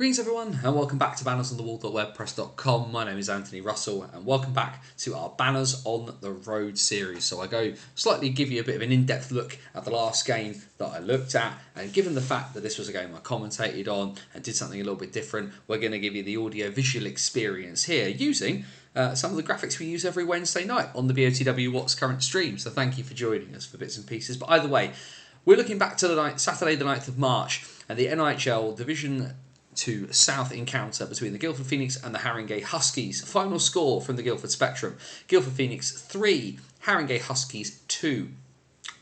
Greetings everyone and welcome back to bannersonthewall.wordpress.com. My name is Anthony Russell and welcome back to our Banners on the Road series. So I go slightly give you a bit of an in-depth look at the last game that I looked at, and given the fact that this was a game I commentated on and did something a little bit different, we're going to give you the audio-visual experience here using some of the graphics we use every Wednesday night on the BOTW What's Current stream. So thank you for joining us for bits and pieces. But either way, we're looking back to Saturday the 9th of March and the NIHL Division 2 South encounter between the Guildford Phoenix and the Haringey Huskies. Final score from the Guildford Spectrum: Guildford Phoenix 3, Haringey Huskies 2.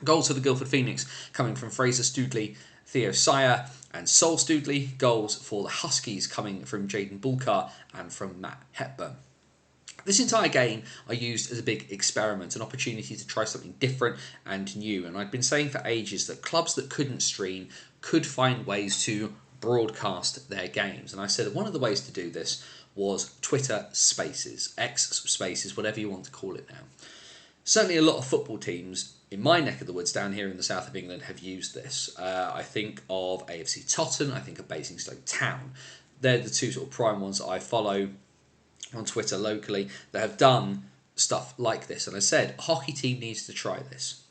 Goals for the Guildford Phoenix coming from Fraser Stoodley, Theo Sire and Sol Stoodley. Goals for the Huskies coming from Jaden Bulkar and from Matt Hepburn. This entire game I used as a big experiment, an opportunity to try something different and new. And I'd been saying for ages that clubs that couldn't stream could find ways to broadcast their games. And I said that one of the ways to do this was Twitter Spaces, X Spaces, whatever you want to call it now. Certainly a lot of football teams in my neck of the woods down here in the south of England have used this. I think of AFC Totton, I think of Basingstoke Town. They're the two sort of prime ones that I follow on Twitter locally that have done stuff like this. And I said, a hockey team needs to try this.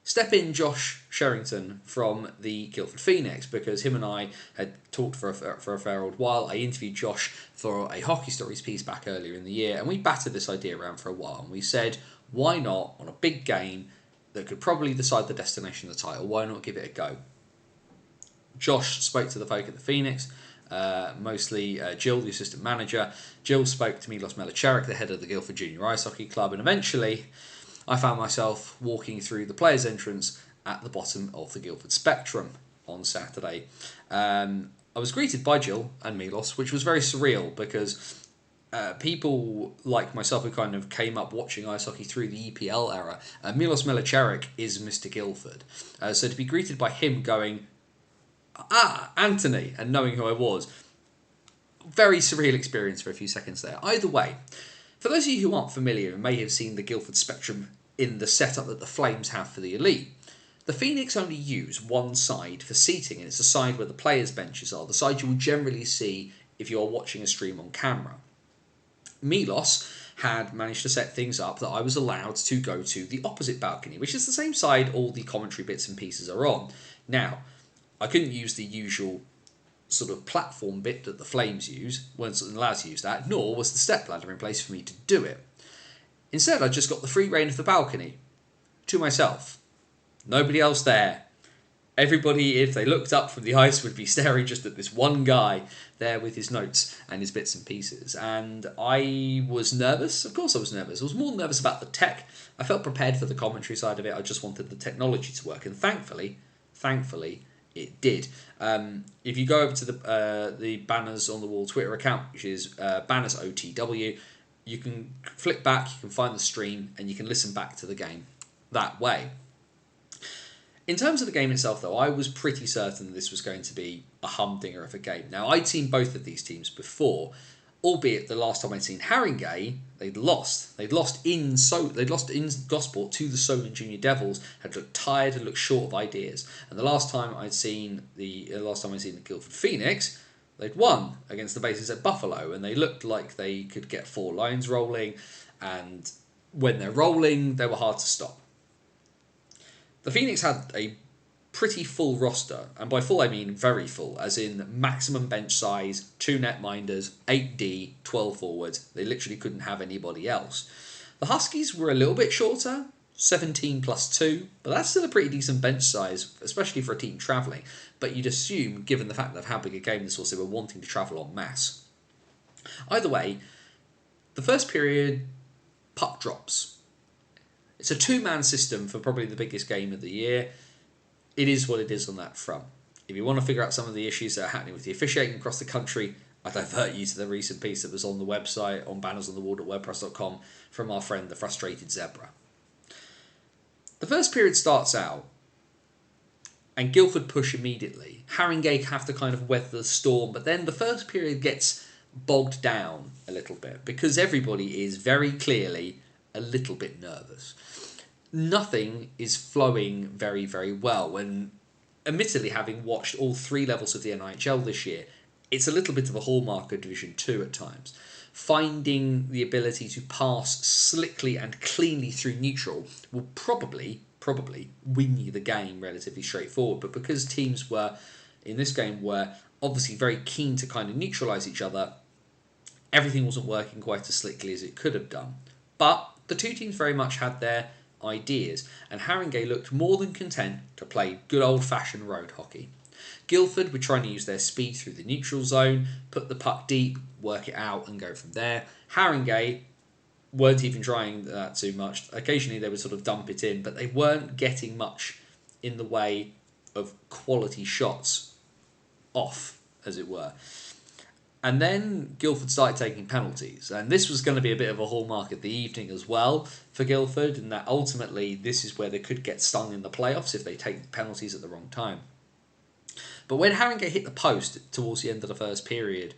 Step in Josh Sherrington from the Guildford Phoenix, because him and I had talked for a fair old while. I interviewed Josh for a Hockey Stories piece back earlier in the year, and we battered this idea around for a while. And we said, why not, on a big game that could probably decide the destination of the title, why not give it a go? Josh spoke to the folk at the Phoenix, mostly Jill, the assistant manager. Jill spoke to Milos Melicharik, the head of the Guildford Junior Ice Hockey Club, and eventually I found myself walking through the players' entrance at the bottom of the Guildford Spectrum on Saturday. I was greeted by Jill and Milos, which was very surreal because people like myself who kind of came up watching ice hockey through the EPL era, Milos Melicharik is Mr. Guildford. So to be greeted by him going, Anthony, and knowing who I was, very surreal experience for a few seconds there. Either way, for those of you who aren't familiar and may have seen the Guildford Spectrum in the setup that the Flames have for the Elite, the Phoenix only use one side for seating, and it's the side where the players' benches are, the side you will generally see if you are watching a stream on camera. Milos had managed to set things up that I was allowed to go to the opposite balcony, which is the same side all the commentary bits and pieces are on. Now, I couldn't use the usual sort of platform bit that the Flames use, weren't allowed to use that, nor was the stepladder in place for me to do it. Instead, I just got the free reign of the balcony to myself. Nobody else there. Everybody, if they looked up from the ice, would be staring just at this one guy there with his notes and his bits and pieces. And I was nervous. Of course I was nervous. I was more nervous about the tech. I felt prepared for the commentary side of it. I just wanted the technology to work. And thankfully, it did. If you go over to the Banners on the Wall Twitter account, which is Banners OTW, you can flick back, you can find the stream, and you can listen back to the game that way. In terms of the game itself, though, I was pretty certain this was going to be a humdinger of a game. Now, I'd seen both of these teams before, albeit the last time I'd seen Haringey, they'd lost. They'd lost in Gosport to the Solent Junior Devils, had looked tired, had looked short of ideas. And the last time I'd seen the Guildford Phoenix, they'd won against the Bases at Buffalo, and they looked like they could get four lines rolling, and when they're rolling, they were hard to stop. The Phoenix had a pretty full roster, and by full I mean very full, as in maximum bench size, 2 netminders, 8D, 12 forwards. They literally couldn't have anybody else. The Huskies were a little bit shorter, 17 plus 2, but that's still a pretty decent bench size, especially for a team travelling. But you'd assume, given the fact of how big a game this was, they were wanting to travel en masse. Either way, the first period, puck drops. It's a 2-man system for probably the biggest game of the year. It is what it is on that front. If you want to figure out some of the issues that are happening with the officiating across the country, I divert you to the recent piece that was on the website on bannersonthewall.wordpress.com from our friend the Frustrated Zebra. The first period starts out and Guildford push immediately. Haringey have to kind of weather the storm, but then the first period gets bogged down a little bit because everybody is very clearly a little bit nervous. Nothing is flowing very, very well when, admittedly, having watched all 3 levels of the NIHL this year, it's a little bit of a hallmark of Division 2 at times. Finding the ability to pass slickly and cleanly through neutral will probably win you the game relatively straightforward. But because teams in this game were obviously very keen to kind of neutralise each other, everything wasn't working quite as slickly as it could have done. But the two teams very much had their ideas, and Haringey looked more than content to play good old-fashioned road hockey. Guildford were trying to use their speed through the neutral zone, put the puck deep, work it out and go from there. Haringey weren't even trying that too much. Occasionally they would sort of dump it in, but they weren't getting much in the way of quality shots off, as it were. And then Guildford started taking penalties, and this was going to be a bit of a hallmark of the evening as well for Guildford, in that ultimately this is where they could get stung in the playoffs if they take penalties at the wrong time. But when Haringey hit the post towards the end of the first period,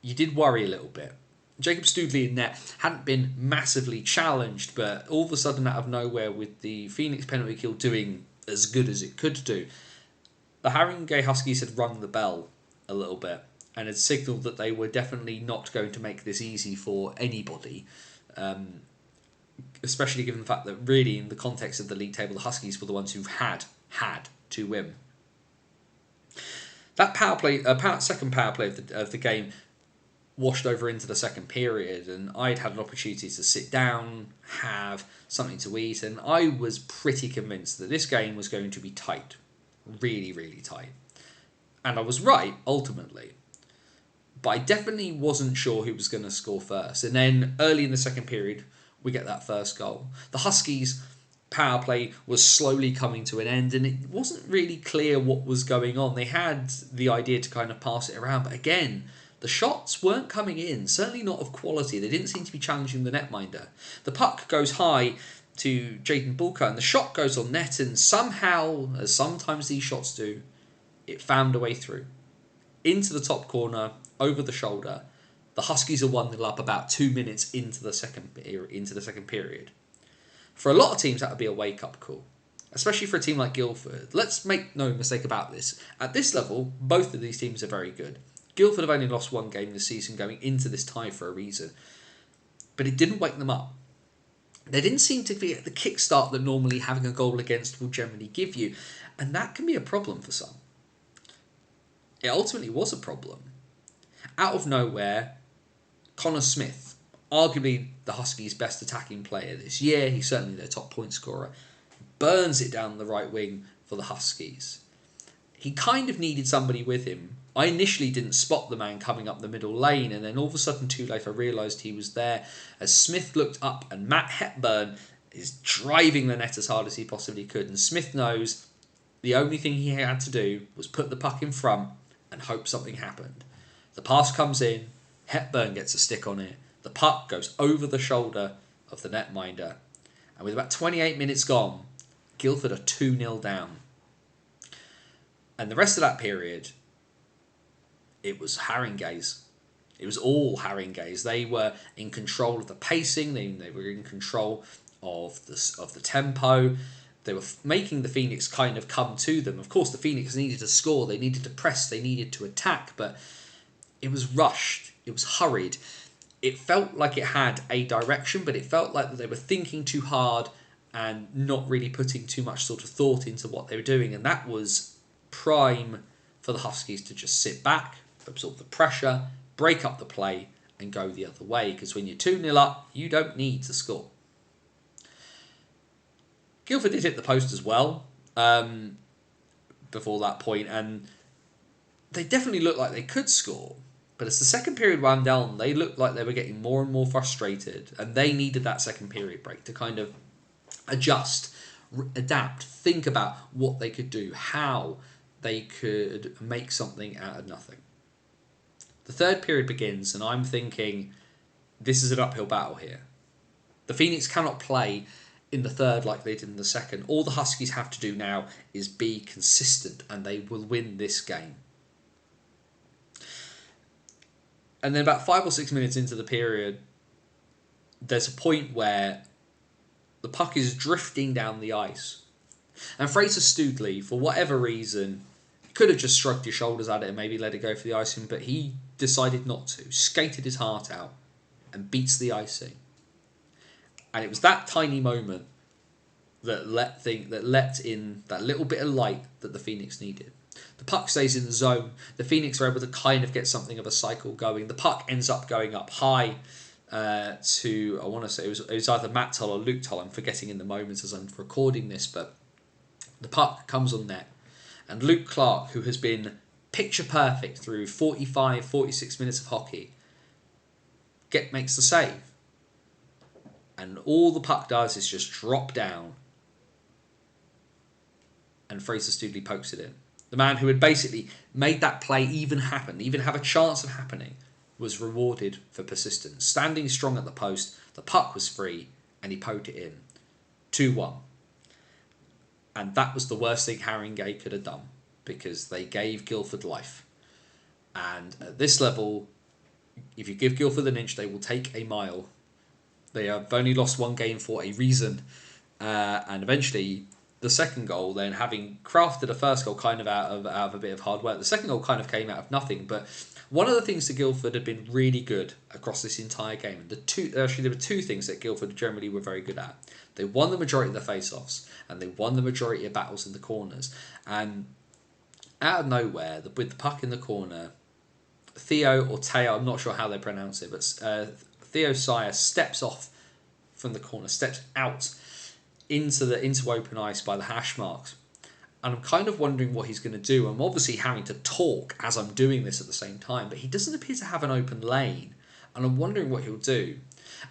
you did worry a little bit. Jacob Stoodley in net hadn't been massively challenged, but all of a sudden out of nowhere, with the Phoenix penalty kill doing as good as it could do, the Haringey Huskies had rung the bell a little bit and had signalled that they were definitely not going to make this easy for anybody, especially given the fact that really in the context of the league table, the Huskies were the ones who had to win. That second power play of the game washed over into the second period, and I'd had an opportunity to sit down, have something to eat, and I was pretty convinced that this game was going to be tight, really, really tight. And I was right, ultimately. But I definitely wasn't sure who was going to score first. And then early in the second period, we get that first goal. The Huskies' power play was slowly coming to an end, and it wasn't really clear what was going on. They had the idea to kind of pass it around, but again, the shots weren't coming in, certainly not of quality. They didn't seem to be challenging the netminder. The puck goes high to Jaden Bulka, and the shot goes on net, and somehow, as sometimes these shots do, it found a way through. Into the top corner, over the shoulder. The Huskies are 1-0 up about 2 minutes into the second period. For a lot of teams, that would be a wake-up call, especially for a team like Guildford. Let's make no mistake about this. At this level, both of these teams are very good. Guildford have only lost one game this season going into this tie for a reason. But it didn't wake them up. They didn't seem to be at the kickstart that normally having a goal against will generally give you. And that can be a problem for some. It ultimately was a problem. Out of nowhere, Connor Smith, arguably the Huskies' best attacking player this year, he's certainly their top point scorer, burns it down the right wing for the Huskies. He kind of needed somebody with him. I initially didn't spot the man coming up the middle lane, and then all of a sudden too late I realised he was there as Smith looked up and Matt Hepburn is driving the net as hard as he possibly could, and Smith knows the only thing he had to do was put the puck in front and hope something happened. The pass comes in, Hepburn gets a stick on it, the puck goes over the shoulder of the netminder, and with about 28 minutes gone, Guildford are 2-0 down. And the rest of that period, it was Haringey's. It was all Haringey's. They were in control of the pacing, they were in control of the tempo. They were making the Phoenix kind of come to them. Of course, the Phoenix needed to score, they needed to press, they needed to attack, but it was rushed, it was hurried. It felt like it had a direction, but it felt like they were thinking too hard and not really putting too much sort of thought into what they were doing. And that was prime for the Huskies to just sit back, absorb the pressure, break up the play, and go the other way. Because when you're 2-0 up, you don't need to score. Guildford did hit the post as well before that point, and they definitely looked like they could score. But as the second period wound down, they looked like they were getting more and more frustrated, and they needed that second period break to kind of adjust, adapt, think about what they could do, how they could make something out of nothing. The third period begins, and I'm thinking, this is an uphill battle here. The Phoenix cannot play in the third like they did in the second. All the Huskies have to do now is be consistent, and they will win this game. And then about 5 or 6 minutes into the period, there's a point where the puck is drifting down the ice. And Fraser Stoodley, for whatever reason, Could have just shrugged his shoulders at it and maybe let it go for the icing, but he decided not to. Skated his heart out and beats the icing. And it was that tiny moment that let in that little bit of light that the Phoenix needed. The puck stays in the zone. The Phoenix are able to kind of get something of a cycle going. The puck ends up going up high to, I want to say, it was either Matt Tull or Luke Tull. I'm forgetting in the moment as I'm recording this, but the puck comes on net. And Luke Clark, who has been picture perfect through 45, 46 minutes of hockey, makes the save. And all the puck does is just drop down. And Fraser Studley pokes it in. The man who had basically made that play even happen, even have a chance of happening, was rewarded for persistence. Standing strong at the post, the puck was free, and he poked it in. 2-1. And that was the worst thing Haringey could have done, because they gave Guildford life. And at this level, if you give Guildford an inch, they will take a mile. They have only lost one game for a reason. And eventually, the second goal, then having crafted the first goal kind of out of a bit of hard work, the second goal kind of came out of nothing. But one of the things that Guildford had been really good across this entire game, there were two things that Guildford generally were very good at. They won the majority of the face-offs, and they won the majority of battles in the corners. And out of nowhere, with the puck in the corner, Theo or Teo, I'm not sure how they pronounce it, but Theo Sire steps off from the corner, steps out into open ice by the hash marks. And I'm kind of wondering what he's going to do. I'm obviously having to talk as I'm doing this at the same time, but he doesn't appear to have an open lane. And I'm wondering what he'll do.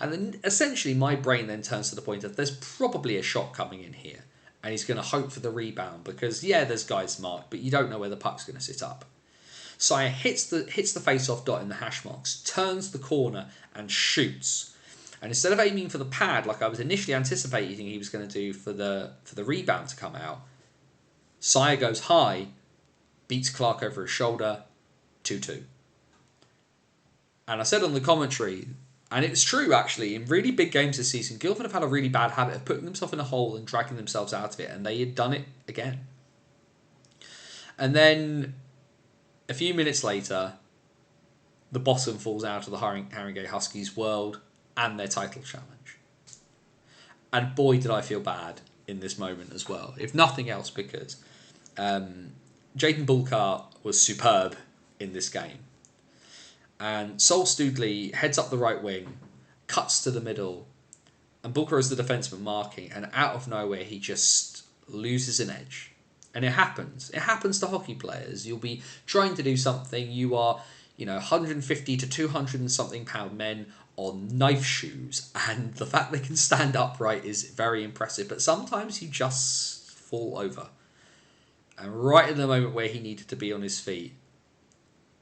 And then essentially my brain then turns to the point of there's probably a shot coming in here. And he's going to hope for the rebound because, yeah, there's guys marked, but you don't know where the puck's going to sit up. Sire hits the face-off dot in the hash marks, turns the corner and shoots. And instead of aiming for the pad like I was initially anticipating he was going to do for the rebound to come out, Sire goes high, beats Clark over his shoulder, 2-2. And I said on the commentary, and it's true actually, in really big games this season, Guildford have had a really bad habit of putting themselves in a hole and dragging themselves out of it, and they had done it again. And then a few minutes later, the bottom falls out of the Haringey Huskies world and their title challenge. And boy, did I feel bad in this moment as well. If nothing else, because Jayden Bulkar was superb in this game. And Sol Studley heads up the right wing, cuts to the middle, and Bulkar is the defenseman marking, and out of nowhere he just loses an edge. And it happens. It happens to hockey players. You'll be trying to do something. You are, 150 to 200 and something pound men on knife shoes. And the fact they can stand upright is very impressive. But sometimes you just fall over. And right in the moment where he needed to be on his feet,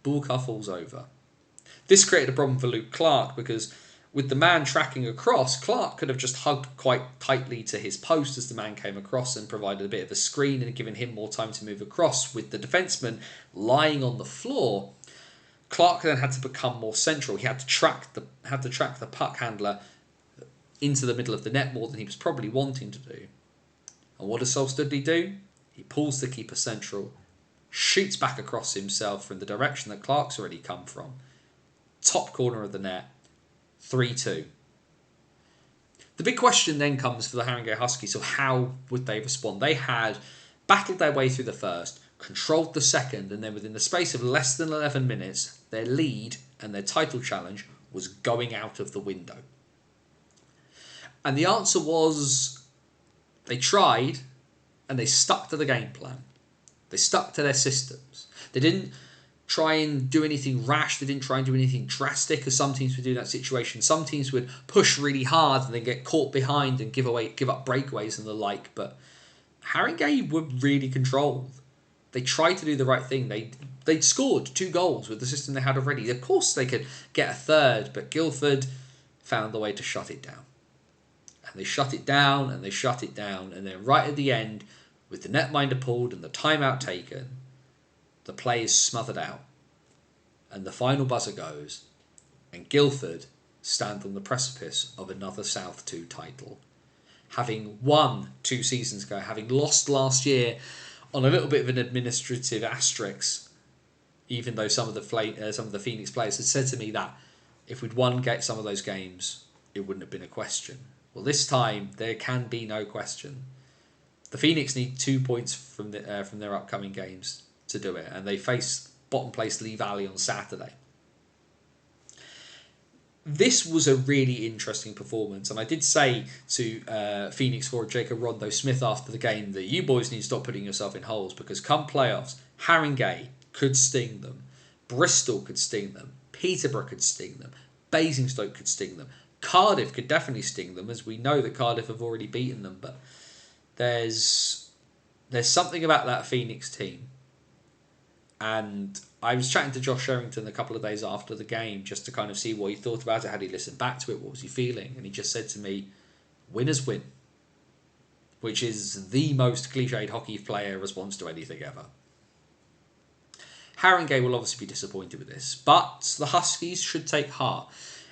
Bulkar falls over. This created a problem for Luke Clark because with the man tracking across, Clark could have just hugged quite tightly to his post as the man came across and provided a bit of a screen and given him more time to move across. With the defenseman lying on the floor, Clark then had to become more central. He had to track the puck handler into the middle of the net more than he was probably wanting to do. And what does Sol Studley do? He pulls the keeper central, shoots back across himself from the direction that Clark's already come from. Top corner of the net, 3-2. The big question then comes for the Haringey Huskies of how would they respond. They had battled their way through the first, controlled the second, and then within the space of less than 11 minutes, their lead and their title challenge was going out of the window. And the answer was they tried and they stuck to the game plan. They stuck to their systems. They didn't try and do anything rash. They didn't try and do anything drastic, as some teams would do in that situation. Some teams would push really hard and then get caught behind and give up breakaways and the like. But Haringey were really controlled. They tried to do the right thing. They'd scored 2 goals with the system they had already. Of course they could get a third, but Guildford found the way to shut it down. And they shut it down and they shut it down. And then right at the end, with the netminder pulled and the timeout taken, the play is smothered out. And the final buzzer goes. And Guildford stand on the precipice of another South 2 title. Having won 2 seasons ago, having lost last year on a little bit of an administrative asterisk, even though some of the Phoenix players had said to me that if we'd won some of those games, it wouldn't have been a question. Well, this time there can be no question. The Phoenix need 2 points from their upcoming games to do it, and they face bottom place Lee Valley on Saturday. This was a really interesting performance, and I did say to Phoenix forward Jacob Rondo-Smith after the game that you boys need to stop putting yourself in holes, because come playoffs, Haringey could sting them, Bristol could sting them, Peterborough could sting them, Basingstoke could sting them, Cardiff could definitely sting them, as we know that Cardiff have already beaten them, but there's something about that Phoenix team. And I was chatting to Josh Sherrington a couple of days after the game just to kind of see what he thought about it, had he listened back to it, what was he feeling, and he just said to me, winners win, which is the most cliched hockey player response to anything ever. Haringey will obviously be disappointed with this, but the Huskies should take heart.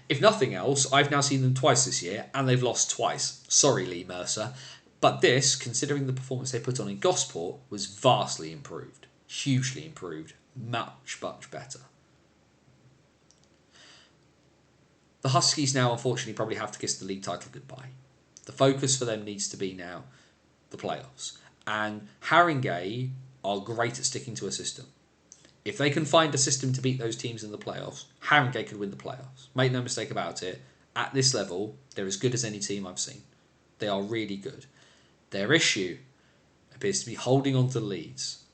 If nothing else, I've now seen them twice this year, and they've lost twice. Sorry, Lee Mercer. But this, considering the performance they put on in Gosport, was vastly improved. Hugely improved. Much, much better. The Huskies now, unfortunately, probably have to kiss the league title goodbye. The focus for them needs to be now the playoffs. And Haringey are great at sticking to a system. If they can find a system to beat those teams in the playoffs, Haringey could win the playoffs. Make no mistake about it. At this level, they're as good as any team I've seen. They are really good. Their issue appears to be holding on to leads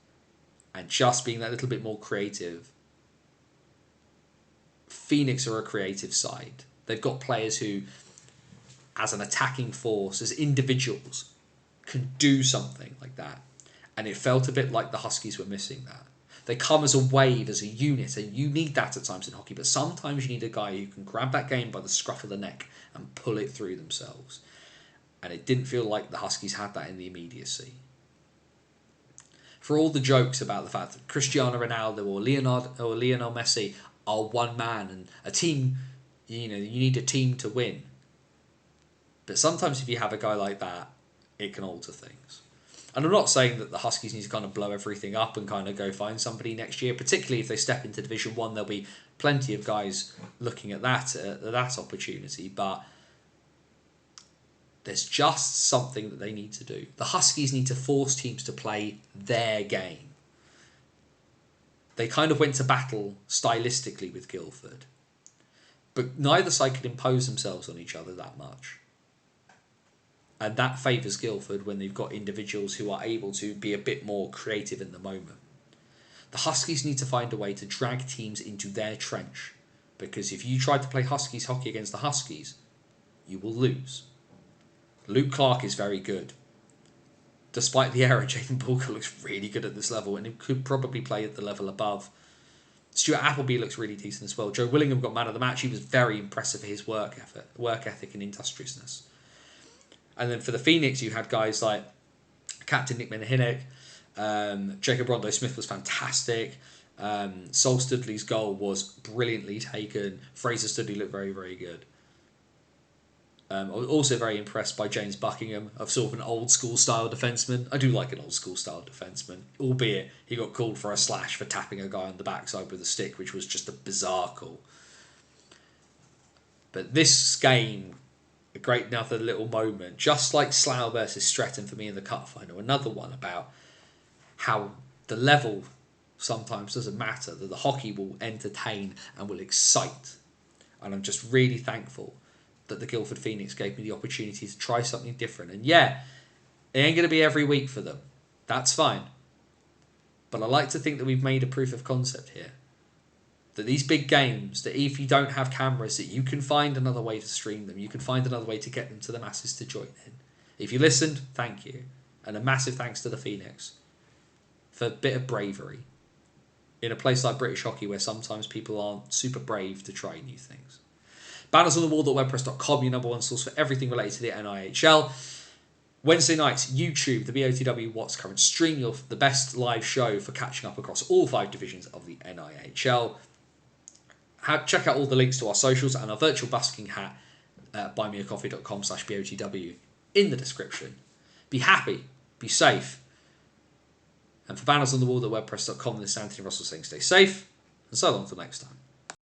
and just being that little bit more creative. Phoenix are a creative side. They've got players who, as an attacking force, as individuals, can do something like that. And it felt a bit like the Huskies were missing that. They come as a wave, as a unit, and you need that at times in hockey, but sometimes you need a guy who can grab that game by the scruff of the neck and pull it through themselves. And it didn't feel like the Huskies had that in the immediacy. For all the jokes about the fact that Cristiano Ronaldo or Lionel Messi are one man and a team, you need a team to win. But sometimes if you have a guy like that, it can alter things. And I'm not saying that the Huskies need to kind of blow everything up and kind of go find somebody next year, particularly if they step into Division 1, there'll be plenty of guys looking at that opportunity, but there's just something that they need to do. The Huskies need to force teams to play their game. They kind of went to battle stylistically with Guildford, but neither side could impose themselves on each other that much. And that favours Guildford when they've got individuals who are able to be a bit more creative in the moment. The Huskies need to find a way to drag teams into their trench, because if you try to play Huskies hockey against the Huskies, you will lose. Luke Clark is very good. Despite the error, Jaden Bulger looks really good at this level, and he could probably play at the level above. Stuart Appleby looks really decent as well. Joe Willingham got man of the match. He was very impressive for his work ethic and industriousness. And then for the Phoenix, you had guys like Captain Nick Menahinek, Jacob Rondo-Smith was fantastic. Sol Studley's goal was brilliantly taken. Fraser Studley looked very, very good. I was also very impressed by James Buckingham, of sort of an old school style defenseman. I do like an old school style defenseman, albeit he got called for a slash for tapping a guy on the backside with a stick, which was just a bizarre call. But this game, a great another little moment, just like Slough versus Stretton for me in the cup final, another one about how the level sometimes doesn't matter, that the hockey will entertain and will excite. And I'm just really thankful that the Guildford Phoenix gave me the opportunity to try something different. And yeah, it ain't going to be every week for them. That's fine. But I like to think that we've made a proof of concept here. That these big games, that if you don't have cameras, that you can find another way to stream them. You can find another way to get them to the masses to join in. If you listened, thank you. And a massive thanks to the Phoenix for a bit of bravery in a place like British hockey where sometimes people aren't super brave to try new things. bannersonthewall.wordpress.com, your number one source for everything related to the NIHL. Wednesday nights, YouTube, the BOTW What's Current stream, the best live show for catching up across all 5 divisions of the NIHL. Check out all the links to our socials and our virtual busking hat at buymeacoffee.com/BOTW in the description. Be happy, be safe, And for bannersonthewall.wordpress.com, this is Anthony Russell saying stay safe, and so long till next time.